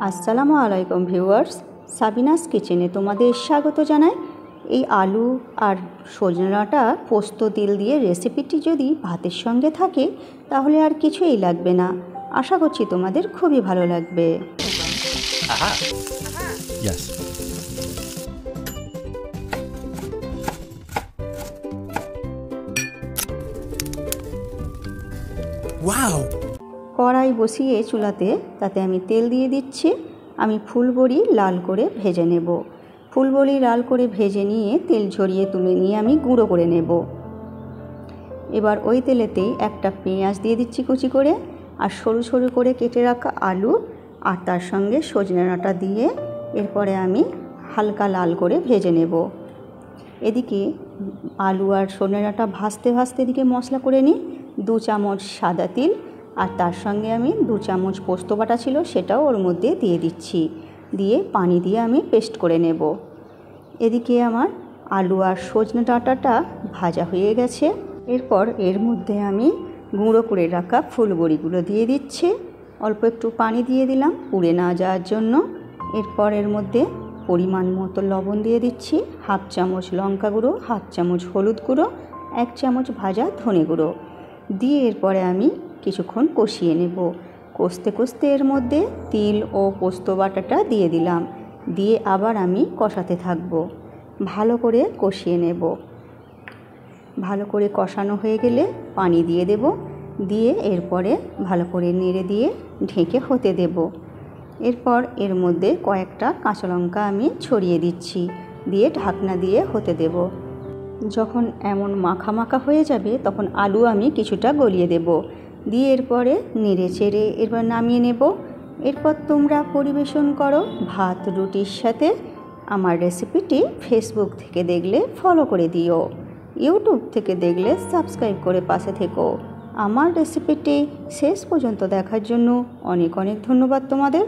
আসসালামু আলাইকুম viewers, Sabinus কিচেনে তোমাদের স্বাগত জানাই। এই আলু আর সজনে ডাঁটা পোস্ত তেল দিয়ে রেসিপিটি যদি ভাতের সঙ্গে থাকে তাহলে আর কিছুই লাগবে না। আশা করছি তোমাদের খুবই ভালো লাগবে। কড়াই বসিয়ে চুলাতে তাতে আমি তেল দিয়ে দিচ্ছি। আমি ফুলবড়ি লাল করে ভেজে নেব। ফুলবড়ি লাল করে ভেজে নিয়ে তেল ঝরিয়ে তুলে নিয়ে আমি গুঁড়ো করে নেব। এবার ওই তেলেতেই একটা পেঁয়াজ দিয়ে দিচ্ছি কুচি করে, আর সরু সরু করে কেটে রাখা আলু আর তার সঙ্গে সজনে ডাঁটা দিয়ে এরপরে আমি হালকা লাল করে ভেজে নেব। এদিকে আলু আর সজনে ডাঁটা ভাজতে ভাজতে এদিকে মশলা করে নিই। 2 চামচ সাদা তিল আর তার সঙ্গে আমি 2 চামচ পোস্ত বাটা ছিল সেটাও ওর মধ্যে দিয়ে দিচ্ছি। দিয়ে পানি দিয়ে আমি পেস্ট করে নেব। এদিকে আমার আলু আর সজনে ডাঁটাটা ভাজা হয়ে গেছে। এরপর এর মধ্যে আমি গুঁড়ো করে রাখা ফুলবড়িগুলো দিয়ে দিচ্ছি। অল্প একটু পানি দিয়ে দিলাম পুড়ে না যাওয়ার জন্য। এরপর এর মধ্যে পরিমাণ মতো লবণ দিয়ে দিচ্ছি, 1/2 চামচ লঙ্কা গুঁড়ো, 1/2 চামচ হলুদ গুঁড়ো, 1 চামচ ভাজা ধনে গুঁড়ো দিয়ে এরপরে আমি কিছুক্ষণ কষিয়ে নেব। কষতে কষতে এর মধ্যে তিল ও পোস্ত বাটাটা দিয়ে দিলাম। দিয়ে আবার আমি কষাতে থাকব। ভালো করে কষিয়ে নেব। ভালো করে কষানো হয়ে গেলে পানি দিয়ে দেব। দিয়ে এরপরে ভালো করে নেড়ে দিয়ে ঢেকে হতে দেব। এরপর এর মধ্যে কয়েকটা কাঁচা লঙ্কা আমি ছড়িয়ে দিচ্ছি। দিয়ে ঢাকনা দিয়ে হতে দেব। যখন এমন মাখা মাখা হয়ে যাবে তখন আলু আমি কিছুটা গলিয়ে দেব। দিয়ে এরপরে নেড়ে চেড়ে এরপর নামিয়ে নেব। এরপর তোমরা পরিবেশন করো ভাত রুটির সাথে। আমার রেসিপিটি ফেসবুক থেকে দেখলে ফলো করে দিও, ইউটিউব থেকে দেখলে সাবস্ক্রাইব করে পাশে থেকো। আমার রেসিপিটি শেষ পর্যন্ত দেখার জন্য অনেক অনেক ধন্যবাদ তোমাদের।